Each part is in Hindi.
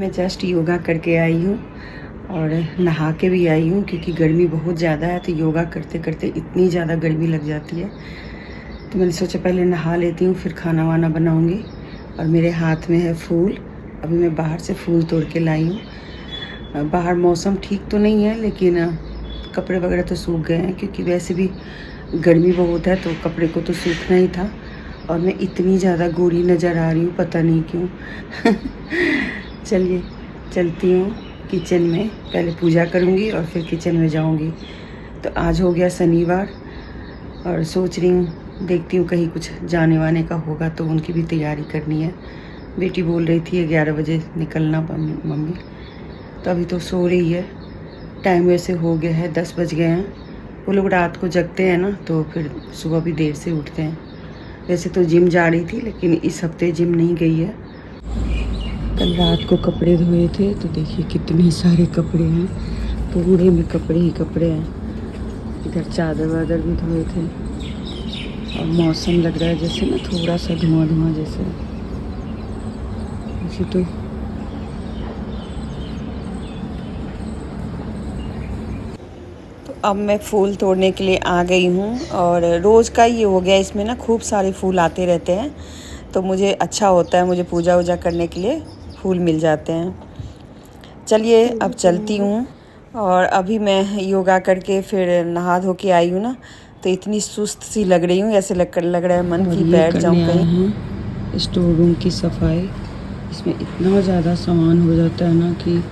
मैं जस्ट योगा करके आई हूँ और नहा के भी आई हूँ क्योंकि गर्मी बहुत ज़्यादा है। तो योगा करते करते इतनी ज़्यादा गर्मी लग जाती है, तो मैंने सोचा पहले नहा लेती हूँ फिर खाना वाना बनाऊँगी। और मेरे हाथ में है फूल, अभी मैं बाहर से फूल तोड़ के लाई हूँ। बाहर मौसम ठीक तो नहीं है लेकिन कपड़े वगैरह तो सूख गए हैं क्योंकि वैसे भी गर्मी बहुत है, तो कपड़े को तो सूखना ही था। और मैं इतनी ज़्यादा गोरी नज़र आ रही हूँ, पता नहीं क्यों। चलिए चलती हूँ किचन में, पहले पूजा करूँगी और फिर किचन में जाऊँगी। तो आज हो गया शनिवार और सोच रही हूँ देखती हूँ कहीं कुछ जाने वाने का होगा तो उनकी भी तैयारी करनी है। बेटी बोल रही थी 11 बजे निकलना मम्मी, तो अभी तो सो रही है। टाइम वैसे हो गया है 10 बज गए हैं। वो लोग रात को जगते हैं ना, तो फिर सुबह भी देर से उठते हैं। वैसे तो जिम जा रही थी लेकिन इस हफ्ते जिम नहीं गई है। कल रात को कपड़े धोए थे तो देखिए कितने सारे कपड़े हैं, पूरे में कपड़े ही कपड़े हैं। इधर चादर वादर भी धोए थे और मौसम लग रहा है जैसे ना थोड़ा सा धुआं धुआं जैसे। तो अब मैं फूल तोड़ने के लिए आ गई हूँ और रोज़ का ये हो गया, इसमें ना खूब सारे फूल आते रहते हैं तो मुझे अच्छा होता है, मुझे पूजा वूजा करने के लिए फूल मिल जाते हैं। चलिए अब चलती हूँ। और अभी मैं योगा करके फिर नहा धो के आई हूँ ना, तो इतनी सुस्त सी लग रही हूँ, ऐसे लग रहा है मन की बैठ जाऊँ कहीं। स्टोर रूम की सफाई, इसमें इतना ज़्यादा सामान हो जाता है ना कि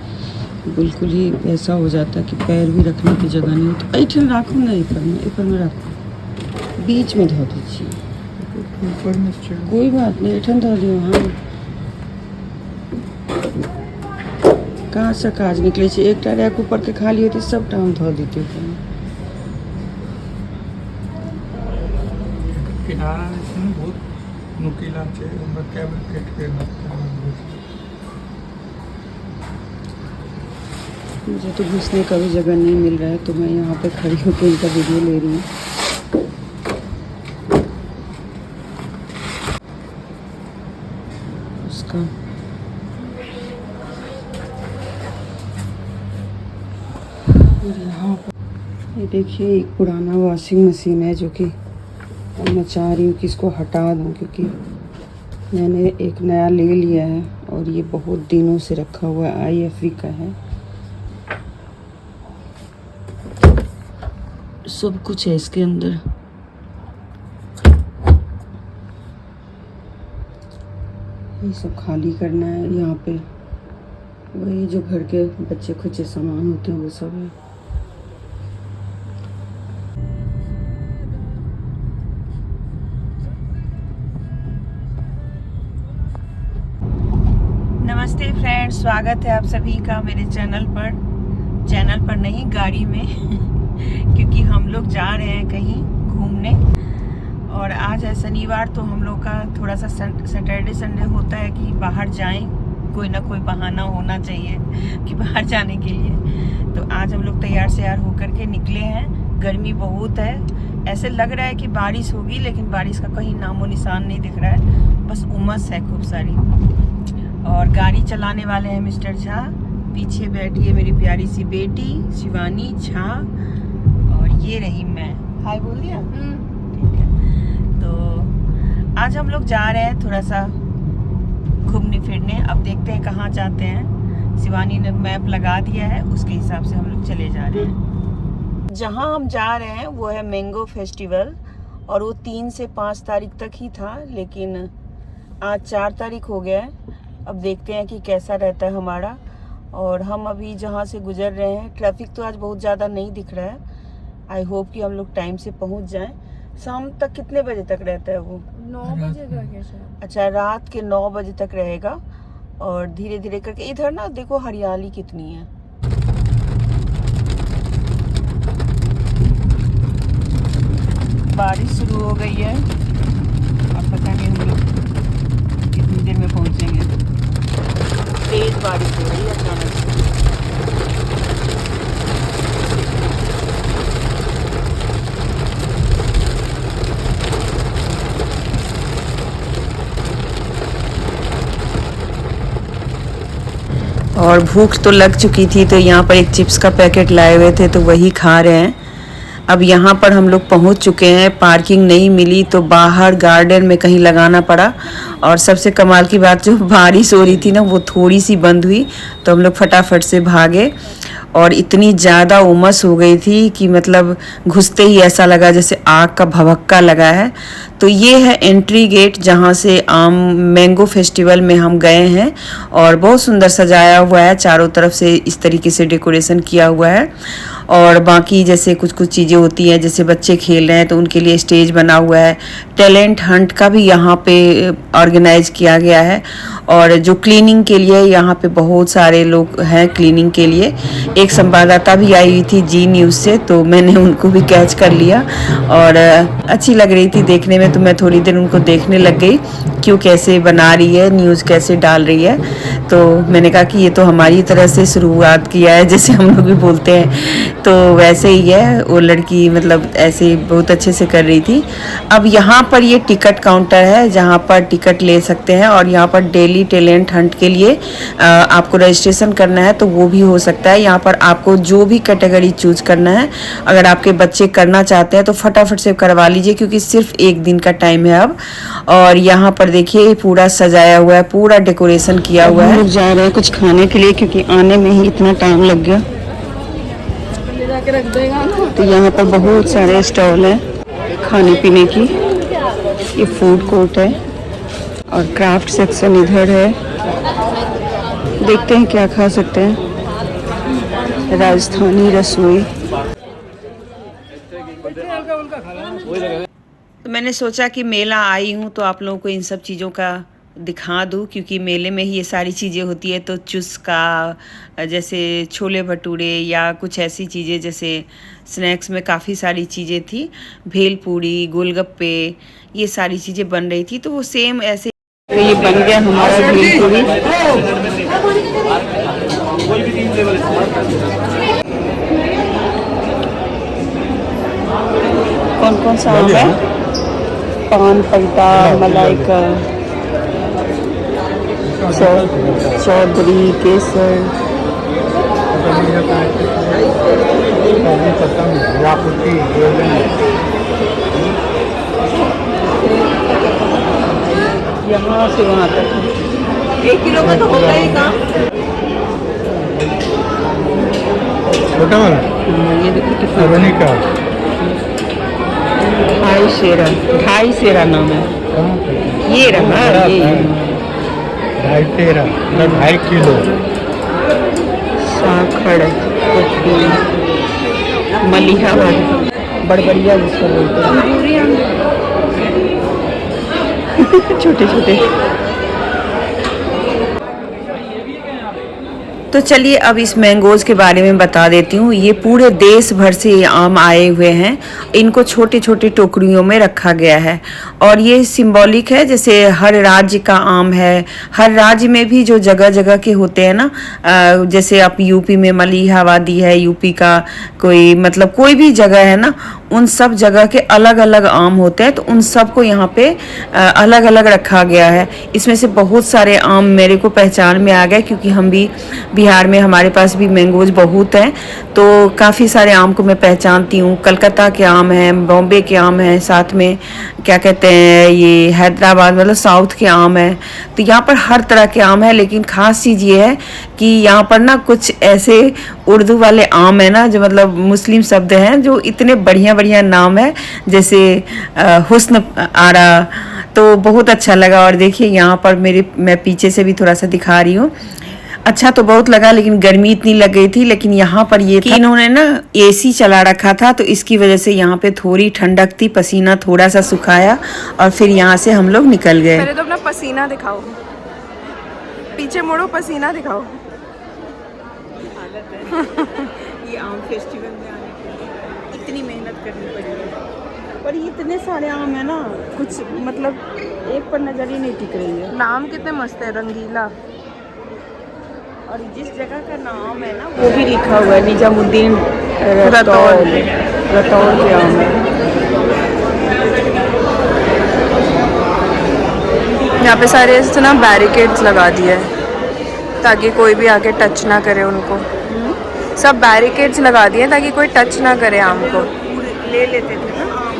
बिल्कुल ही ऐसा हो जाता है कि पैर भी रखने की जगह नहीं होती। ऐठन राखूँ ना, ऊपर में रखूँ, बीच में धो दीजिए, कोई बात नहीं, ऐठन धो दियो। हाँ, कहाँ से काज निकले छे, एक रैक ऊपर के खाली होती सब टाइम धो देती हूँ। बहुत नुकीला छे, हमरा कैमरा फिट करना है। मुझे तो घुसने का भी जगह नहीं मिल रहा है, तो मैं यहाँ पे खड़ी होकर इनका वीडियो ले रही हूँ। उसका यहाँ पर ये देखिए एक पुराना वॉशिंग मशीन है जो कि मैं चाह रही हूँ कि इसको हटा दूँ, क्योंकि मैंने एक नया ले लिया है और ये बहुत दिनों से रखा हुआ है, IFV का है। सब कुछ है इसके अंदर। ये सब खाली करना है। यहाँ पे वही जो घर के बच्चे खुचे सामान होते हैं वो सब है। नमस्ते फ्रेंड्स, स्वागत है आप सभी का मेरे चैनल पर नहीं, गाड़ी में। क्योंकि हम लोग जा रहे हैं कहीं घूमने और आज है शनिवार, तो हम लोग का थोड़ा सा सैटरडे संडे होता है कि बाहर जाएं, कोई ना कोई बहाना होना चाहिए कि बाहर जाने के लिए। तो आज हम लोग तैयार श्यार होकर के निकले हैं। गर्मी बहुत है, ऐसे लग रहा है कि बारिश होगी लेकिन बारिश का कहीं नामो निशान नहीं दिख रहा है, बस उमस है खूब सारी। और गाड़ी चलाने वाले हैं मिस्टर झा, पीछे बैठी है मेरी प्यारी सी बेटी शिवानी झा और ये रही मैं। हाय बोल दिया? ठीक है। तो आज हम लोग जा रहे हैं थोड़ा सा घूमने फिरने। अब देखते हैं कहाँ जाते हैं। शिवानी ने मैप लगा दिया है, उसके हिसाब से हम लोग चले जा रहे हैं। जहाँ हम जा रहे हैं वो है मैंगो फेस्टिवल और वो 3 से 5 तारीख तक ही था, लेकिन आज 4 तारीख हो गया है। अब देखते हैं कि कैसा रहता है हमारा। और हम अभी जहाँ से गुजर रहे हैं, ट्रैफिक तो आज बहुत ज़्यादा नहीं दिख रहा है। आई होप कि हम लोग टाइम से पहुँच जाएं। शाम तक कितने बजे तक रहता है वो? 9 बजे का कैसा? अच्छा, रात के 9 बजे तक रहेगा। और धीरे धीरे करके इधर ना देखो हरियाली कितनी है। बारिश शुरू हो गई है, अब पता नहीं हम लोग कितनी देर में पहुँचेंगे। तेज बारिश हो रही है अचानक से। और भूख तो लग चुकी थी, तो यहाँ पर एक चिप्स का पैकेट लाए हुए थे तो वही खा रहे हैं। अब यहाँ पर हम लोग पहुँच चुके हैं, पार्किंग नहीं मिली तो बाहर गार्डन में कहीं लगाना पड़ा। और सबसे कमाल की बात, जो बारिश हो रही थी ना वो थोड़ी सी बंद हुई तो हम लोग फटाफट से भागे। और इतनी ज़्यादा उमस हो गई थी कि मतलब घुसते ही ऐसा लगा जैसे आग का भभक्का लगा है। तो ये है एंट्री गेट जहाँ से मैंगो फेस्टिवल में हम गए हैं। और बहुत सुंदर सजाया हुआ है, चारों तरफ से इस तरीके से डेकोरेशन किया हुआ है। और बाकी जैसे कुछ कुछ चीज़ें होती हैं, जैसे बच्चे खेल रहे हैं तो उनके लिए स्टेज बना हुआ है। टैलेंट हंट का भी यहाँ पे ऑर्गेनाइज किया गया है। और जो क्लीनिंग के लिए यहाँ पे बहुत सारे लोग हैं क्लीनिंग के लिए। एक संवाददाता भी आई हुई थी जी न्यूज़ से, तो मैंने उनको भी कैच कर लिया और अच्छी लग रही थी देखने में, तो मैं थोड़ी देर उनको देखने लग गई क्यों कैसे बना रही है, न्यूज़ कैसे डाल रही है। तो मैंने कहा कि ये तो हमारी तरह से शुरुआत किया है, जैसे हम लोग भी बोलते हैं, तो वैसे ही है। वो लड़की मतलब ऐसे बहुत अच्छे से कर रही थी। अब यहाँ पर ये टिकट काउंटर है जहाँ पर टिकट ले सकते हैं। और यहाँ पर डेली टैलेंट हंट के लिए आपको रजिस्ट्रेशन करना है तो वो भी हो सकता है। यहाँ पर आपको जो भी कैटेगरी चूज करना है, अगर आपके बच्चे करना चाहते हैं तो फटाफट से करवा लीजिए क्योंकि सिर्फ एक दिन का टाइम है अब। और यहाँ पर देखिए पूरा सजाया हुआ है, पूरा डेकोरेशन किया हुआ है। हम लोग जा रहे हैं कुछ खाने के लिए क्योंकि आने में ही इतना टाइम लग गया। तो यहाँ पर बहुत सारे स्टॉल हैं खाने पीने की। ये फूड कोर्ट है और क्राफ्ट सेक्शन इधर है। देखते हैं क्या खा सकते हैं। राजस्थानी रसोई। तो मैंने सोचा कि मेला आई हूँ तो आप लोगों को इन सब चीज़ों का दिखा दूँ क्योंकि मेले में ही ये सारी चीज़ें होती है। तो चुस्का, जैसे छोले भटूरे या कुछ ऐसी चीज़ें, जैसे स्नैक्स में काफ़ी सारी चीज़ें थी, भेलपूरी, गोलगप्पे, ये सारी चीज़ें बन रही थी। तो वो सेम ऐसे तो ये बन गया हमारा भेलपूरी। कौन कौन सा आम है? पान पलटा, मलाई का, चौधरी, केसर। यहाँ से वहाँ तक 1 किलो का तो होगा ही ना। छोटा वाला ये देखो कितना बनी का 2.5 सेरा नाम है। ये रहा ये 2.5 सेरा मतलब 2.5 किलो। साखड़, मलिहा, बड़बड़िया जिसको बोलते हैं छोटे छोटे। तो चलिए अब इस मैंगोज़ के बारे में बता देती हूँ। ये पूरे देश भर से ये आम आए हुए हैं। इनको छोटे छोटे टोकरियों में रखा गया है और ये सिंबॉलिक है, जैसे हर राज्य का आम है। हर राज्य में भी जो जगह जगह के होते हैं ना, जैसे आप यूपी में मलिहा वादी है, यूपी का कोई मतलब कोई भी जगह है ना, उन सब जगह के अलग अलग आम होते हैं। तो उन सब को यहाँ पे अलग अलग रखा गया है। इसमें से बहुत सारे आम मेरे को पहचान में आ गए क्योंकि हम भी बिहार में, हमारे पास भी मैंगोज बहुत हैं, तो काफ़ी सारे आम को मैं पहचानती हूँ। कलकत्ता के आम हैं, बॉम्बे के आम हैं, साथ में क्या कहते हैं ये हैदराबाद मतलब साउथ के आम हैं। तो यहाँ पर हर तरह के आम है। लेकिन ख़ास चीज़ ये है कि यहाँ पर ना कुछ ऐसे उर्दू वाले आम है ना, जो मतलब मुस्लिम शब्द हैं, जो इतने बढ़िया बढ़िया नाम है, जैसे हुस्न आरा। तो बहुत अच्छा लगा। और देखिए यहाँ पर मैं पीछे से भी थोड़ा सा दिखा रही हूँ। अच्छा तो बहुत लगा, लेकिन गर्मी इतनी लग गई थी। लेकिन यहाँ पर ये था इन्होंने ना एसी चला रखा था, तो इसकी वजह से यहाँ पे थोड़ी ठंडक थी, पसीना थोड़ा सा सुखाया और फिर यहाँ से हम लोग निकल गए। पहले तो अपना पसीना दिखाओ, पीछे मुड़ो, पसीना दिखाओ। ये आम फेस्टिवल में आने के लिए इतनी मेहनत करनी पड़ी है, पर इतने सारे आम है ना, कुछ मतलब एक पर नजर ही नहीं टिक रही है। नाम कितने मस्त है, रंगीला। और जिस जगह का नाम है ना वो भी लिखा हुआ है, निजामुद्दीन रतौल के आम है। यहाँ पे सारे ऐसे ना बैरिकेड्स लगा दिए हैं। ताकि कोई भी आके टच ना करे उनको। सब बैरिकेड्स लगा दिए ताकि कोई टच ना करे आम को। पूरे ले लेते थे ना आम।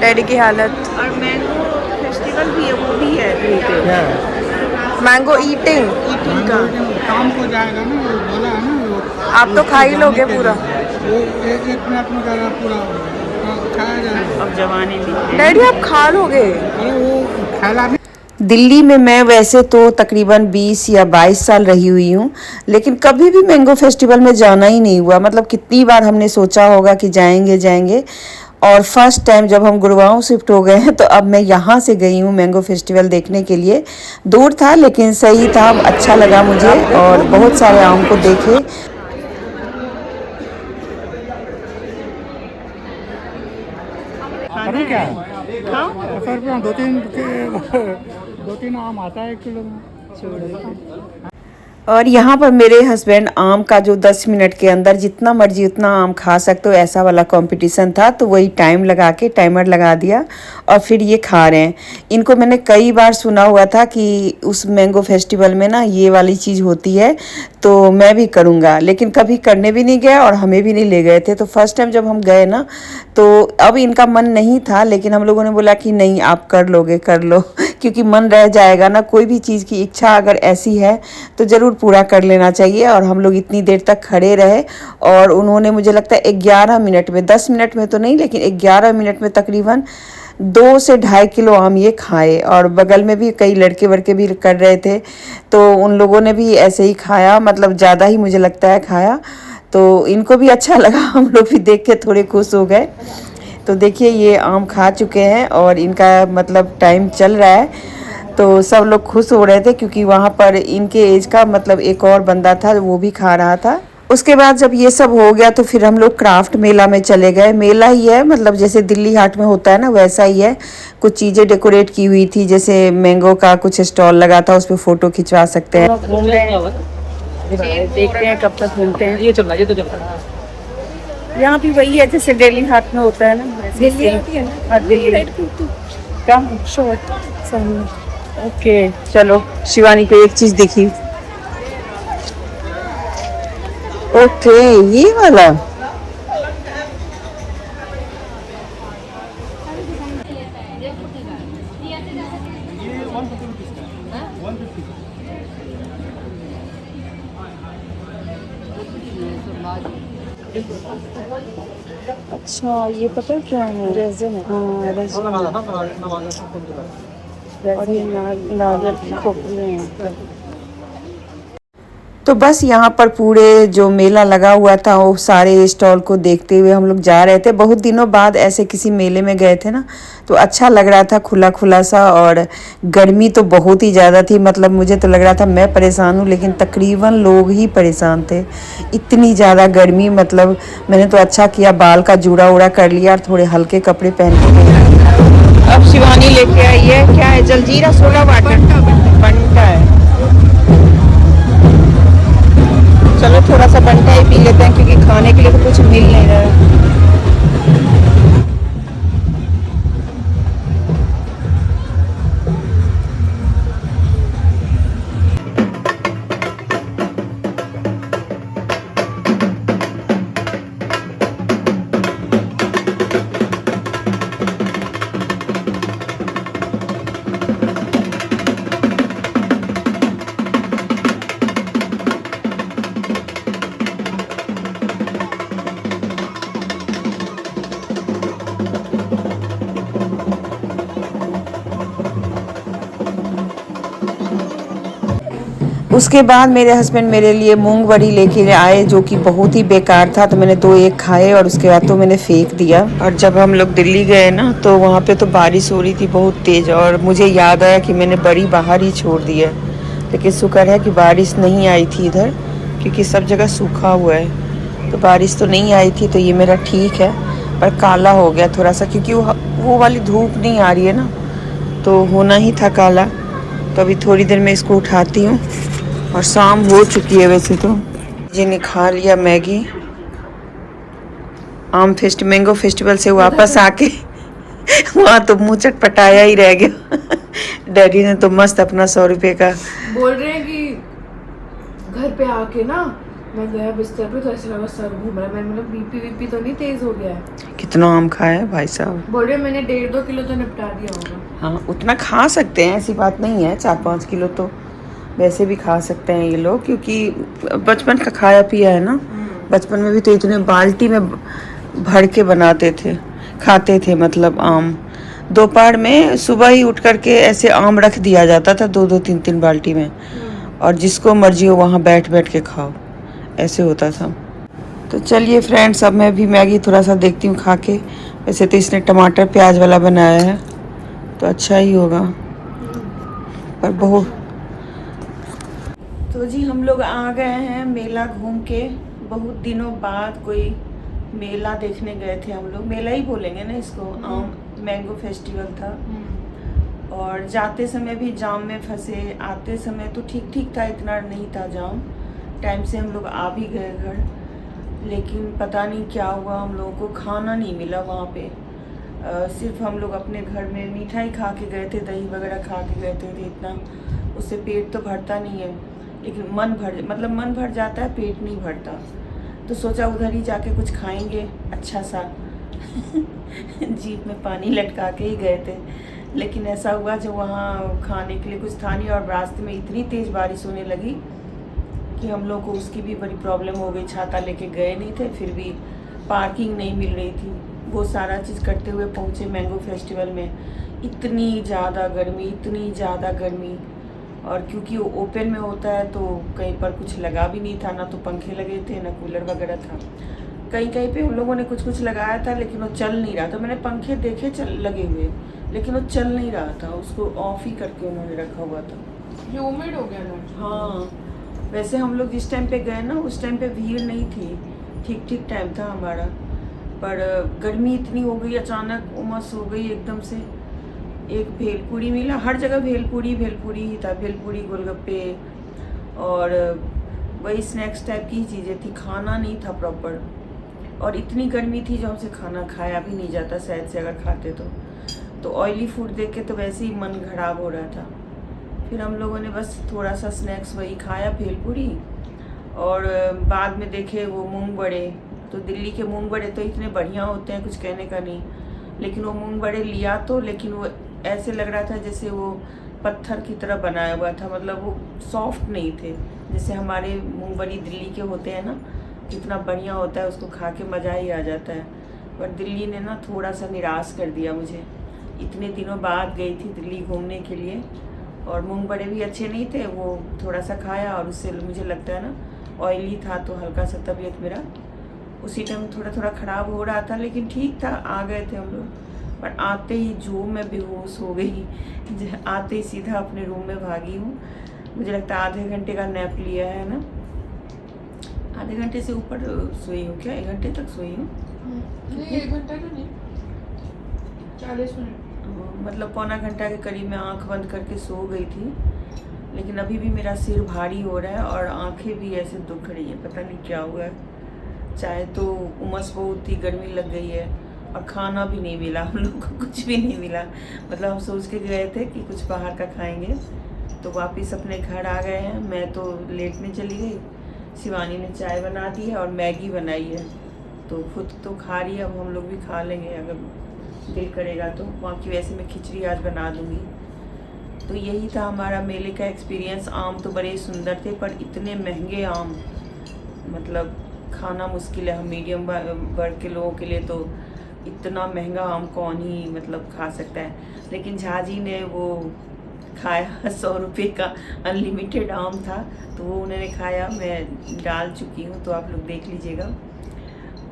डैडी की हालत। और मैंगो फेस्टिवल भी है, वो भी है ड्यूटी। Mango eating. ईटिंग का काम को जाएगा ना, वो बोला है ना वो। आप तो खा ही लोगे पूरा। वो एक मिनट में कह रहा पूरा खाया जाएगा। अब जवानी नहीं। डैडी आप खा लोगे। अरे वो खैला नहीं। दिल्ली में मैं वैसे तो तकरीबन 20 या 22 साल रही हुई हूँ, लेकिन कभी भी मैंगो फेस्टिवल में जाना ही नहीं हुआ। मतलब कितनी बार हमने सोचा होगा कि जाएंगे जाएंगे, और फर्स्ट टाइम जब हम गुड़गांव शिफ्ट हो गए हैं तो अब मैं यहाँ से गई हूँ मैंगो फेस्टिवल देखने के लिए। दूर था लेकिन सही था, अच्छा लगा मुझे और बहुत सारे आम को देखे। करूँ क्या? हाँ, दो तीन आम आता है 1 किलो में। और यहाँ पर मेरे हस्बैंड आम का जो 10 मिनट के अंदर जितना मर्जी उतना आम खा सकते हो ऐसा वाला कंपटीशन था, तो वही टाइम लगा के टाइमर लगा दिया और फिर ये खा रहे हैं। इनको मैंने कई बार सुना हुआ था कि उस मैंगो फेस्टिवल में ना ये वाली चीज़ होती है, तो मैं भी करूँगा, लेकिन कभी करने भी नहीं गया और हमें भी नहीं ले गए थे। तो फर्स्ट टाइम जब हम गए ना, तो अब इनका मन नहीं था, लेकिन हम लोगों ने बोला कि नहीं आप कर लोगे, कर लो क्योंकि मन रह जाएगा ना। कोई भी चीज़ की इच्छा अगर ऐसी है तो ज़रूर पूरा कर लेना चाहिए। और हम लोग इतनी देर तक खड़े रहे और उन्होंने मुझे लगता है 11 मिनट में, 10 मिनट में तो नहीं लेकिन 11 मिनट में तकरीबन 2 से 2.5 किलो आम ये खाए। और बगल में भी कई लड़के वड़के भी कर रहे थे, तो उन लोगों ने भी ऐसे ही खाया, मतलब ज़्यादा ही मुझे लगता है खाया। तो इनको भी अच्छा लगा, हम लोग भी देख के थोड़े खुश हो गए। तो देखिए ये आम खा चुके हैं और इनका मतलब टाइम चल रहा है, तो सब लोग खुश हो रहे थे क्योंकि वहाँ पर इनके एज का मतलब एक और बंदा था वो भी खा रहा था। उसके बाद जब ये सब हो गया तो फिर हम लोग क्राफ्ट मेला में चले गए। मेला ही है, मतलब जैसे दिल्ली हाट में होता है ना वैसा ही है। कुछ चीज़ें डेकोरेट की हुई थी, जैसे मैंगो का कुछ स्टॉल लगा था, उस पर फ़ोटो खिंचवा सकते हैं। घूम रहे हैं, देखते हैं कब तक घूमते हैं। ये चल रहा है, ये तो चल रहा है। यहाँ भी वही है जैसे दिल्ली हाट में होता है ना, दिल्ली कम शॉर्ट। ओके चलो, शिवानी को एक चीज़ दिखी। ओके ये वाला अच्छा, ये पता क्या है? रेज़न है। हाँ रेज़न। और ये नारियल की खोपड़ी है। तो बस यहाँ पर पूरे जो मेला लगा हुआ था वो सारे स्टॉल को देखते हुए हम लोग जा रहे थे। बहुत दिनों बाद ऐसे किसी मेले में गए थे ना, तो अच्छा लग रहा था, खुला खुला सा। और गर्मी तो बहुत ही ज़्यादा थी, मतलब मुझे तो लग रहा था मैं परेशान हूँ, लेकिन तकरीबन लोग ही परेशान थे, इतनी ज़्यादा गर्मी। मतलब मैंने तो अच्छा किया बाल का जूड़ा उड़ा कर लिया और थोड़े हल्के कपड़े पहन के गए। अब शिवानी लेके आई है, क्या है? जलजीरा सोडा वाटर, बंटा है। चलो थोड़ा सा बंटा ही पी लेते हैं क्योंकि खाने के लिए तो कुछ मिल नहीं रहा है। उसके बाद मेरे हस्बैंड मेरे लिए मूंग बड़ी लेके आए जो कि बहुत ही बेकार था, तो मैंने 2 खाए और उसके बाद तो मैंने फेंक दिया। और जब हम लोग दिल्ली गए ना तो वहाँ पे तो बारिश हो रही थी बहुत तेज़, और मुझे याद आया कि मैंने बड़ी बाहर ही छोड़ दी है। लेकिन शुक्र है कि बारिश नहीं आई थी इधर, क्योंकि सब जगह सूखा हुआ है, तो बारिश तो नहीं आई थी, तो ये मेरा ठीक है। पर काला हो गया थोड़ा सा, क्योंकि वो वाली धूप नहीं आ रही है ना, तो होना ही था काला। तो अभी थोड़ी देर में इसको उठाती हूँ, और शाम हो चुकी है वैसे तो। जी ने खा लिया मैगी। मैंगो फेस्टिवल से वापस आके वहाँ तो मुँह चटपटाया ही रह गया। डैडी ने तो मस्त अपना 100 रुपये का बोल रहे हैं कि घर पे आके ना मैं गया बिस्तर पे तो ऐसा लगा सर घूम रहा है, मैं मतलब बीपी तो नहीं तेज हो गया है। कितना आम खाया है भाई साहब? बोल रहे मैंने 1.5-2 किलो तो निपटा दिया होगा। हाँ, उतना खा सकते हैं, ऐसी बात नहीं है। 4-5 किलो तो वैसे भी खा सकते हैं ये लोग, क्योंकि बचपन का खाया पिया है ना। बचपन में भी तो इतने बाल्टी में भर के बनाते थे, खाते थे। मतलब आम दोपहर में सुबह ही उठ करके ऐसे आम रख दिया जाता था 2-2 3-3 बाल्टी में, और जिसको मर्जी हो वहाँ बैठ बैठ के खाओ, ऐसे होता था। तो चलिए फ्रेंड्स, अब मैं भी मैगी थोड़ा सा देखती हूँ खा के। वैसे तो इसने टमाटर प्याज वाला बनाया है तो अच्छा ही होगा, पर बहुत। तो जी हम लोग आ गए हैं मेला घूम के। बहुत दिनों बाद कोई मेला देखने गए थे हम लोग। मेला ही बोलेंगे ना इसको। मैंगो फेस्टिवल था, और जाते समय भी जाम में फंसे, आते समय तो ठीक ठीक था, इतना नहीं था जाम। टाइम से हम लोग आ भी गए घर, लेकिन पता नहीं क्या हुआ, हम लोगों को खाना नहीं मिला वहाँ पे। सिर्फ हम लोग अपने घर में मिठाई खा के गए थे, दही वगैरह खा के गए थे। इतना उससे पेट तो भरता नहीं है, लेकिन मन भर जाता है, पेट नहीं भरता। तो सोचा उधर ही जाके कुछ खाएंगे अच्छा सा। जीप में पानी लटका के ही गए थे, लेकिन ऐसा हुआ जो वहाँ खाने के लिए कुछ था नहीं, और रास्ते में इतनी तेज़ बारिश होने लगी कि हम लोग को उसकी भी बड़ी प्रॉब्लम हो गई। छाता लेके गए नहीं थे, फिर भी पार्किंग नहीं मिल रही थी। वो सारा चीज़ करते हुए पहुँचे मैंगो फेस्टिवल में। इतनी ज़्यादा गर्मी, और क्योंकि वो ओपन में होता है तो कहीं पर कुछ लगा भी नहीं था, ना तो पंखे लगे थे ना कूलर वगैरह था। कहीं पे हम लोगों ने कुछ लगाया था, लेकिन वो चल नहीं रहा था। मैंने पंखे देखे लगे हुए, लेकिन वो चल नहीं रहा था, उसको ऑफ ही करके उन्होंने रखा हुआ था। ह्यूमिड हो गया ना। हाँ, वैसे हम लोग जिस टाइम पे गए ना, उस टाइम पे भीड़ नहीं थी, ठीक टाइम था हमारा। पर गर्मी इतनी हो गई, अचानक उमस हो गई एकदम से। एक भेलपूरी मिला, हर जगह भेलपूरी ही था। भेलपूरी, गोलगप्पे और वही स्नैक्स टाइप की चीज़ें थी, खाना नहीं था प्रॉपर। और इतनी गर्मी थी जो हमसे खाना खाया भी नहीं जाता शायद से, अगर खाते तो ऑयली फूड देख के तो वैसे ही मन खराब हो रहा था। फिर हम लोगों ने बस थोड़ा सा स्नैक्स वही खाया, भेलपूरी, और बाद में देखे वो मूंग बड़े। तो दिल्ली के मूंग बड़े तो इतने बढ़िया होते हैं, कुछ कहने का नहीं। लेकिन वो मूंग बड़े लिया तो, लेकिन वो ऐसे लग रहा था जैसे वो पत्थर की तरह बनाया हुआ था, मतलब वो सॉफ्ट नहीं थे जैसे हमारे मूंग बड़ी दिल्ली के होते हैं ना, कितना बढ़िया होता है, उसको खा के मज़ा ही आ जाता है। पर दिल्ली ने ना थोड़ा सा निराश कर दिया मुझे। इतने दिनों बाद गई थी दिल्ली घूमने के लिए, और मूंग बड़े भी अच्छे नहीं थे। वो थोड़ा सा खाया, और उससे मुझे लगता है ना ऑयली था, तो हल्का सा तबीयत मेरा उसी टाइम थोड़ा ख़राब हो रहा था। लेकिन ठीक था, आ गए थे हम लोग। पर आते ही जो मैं बेहोश हो गई, आते ही सीधा अपने रूम में भागी हूँ। मुझे लगता है आधे घंटे का नैप लिया है ना, आधे घंटे से ऊपर सोई हूँ क्या, 1 घंटे तक सोई हूँ। नहीं 1 घंटा तो नहीं, 40 मिनट, मतलब पौना घंटा के करीब मैं आंख बंद करके सो गई थी। लेकिन अभी भी मेरा सिर भारी हो रहा है और आंखें भी ऐसे दुख रही है, पता नहीं क्या हुआ है। चाहे तो उमस बहुत थी, गर्मी लग गई है, और खाना भी नहीं मिला हम लोग को, कुछ भी नहीं मिला। मतलब हम सोच के गए थे कि कुछ बाहर का खाएंगे, तो वापस अपने घर आ गए हैं। मैं तो लेटने चली गई, शिवानी ने चाय बना दी है और मैगी बनाई है, तो खुद तो खा रही है। अब हम लोग भी खा लेंगे अगर दिल करेगा तो। वहाँ की वैसे मैं खिचड़ी आज बना दूँगी। तो यही था हमारा मेले का एक्सपीरियंस। आम तो बड़े सुंदर थे, पर इतने महंगे आम, मतलब खाना मुश्किल है। हम मीडियम वर्ग के लोगों के लिए तो इतना महंगा आम कौन ही मतलब खा सकता है। लेकिन झाजी ने वो खाया, 100 रुपये का अनलिमिटेड आम था, तो वो उन्होंने खाया। मैं डाल चुकी हूँ, तो आप लोग देख लीजिएगा।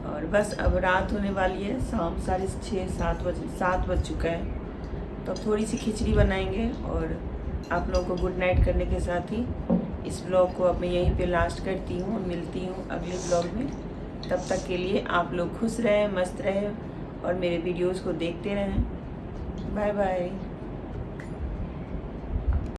और बस अब रात होने वाली है, शाम 7 बज चुका है। तो अब थोड़ी सी खिचड़ी बनाएंगे, और आप लोगों को गुड नाइट करने के साथ ही इस ब्लॉग को अब मैं यहीं पे लास्ट करती हूँ, और मिलती हूँ अगले ब्लॉग में। तब तक के लिए आप लोग खुश रहें, मस्त रहें, और मेरे वीडियोस को देखते रहें। Bye bye.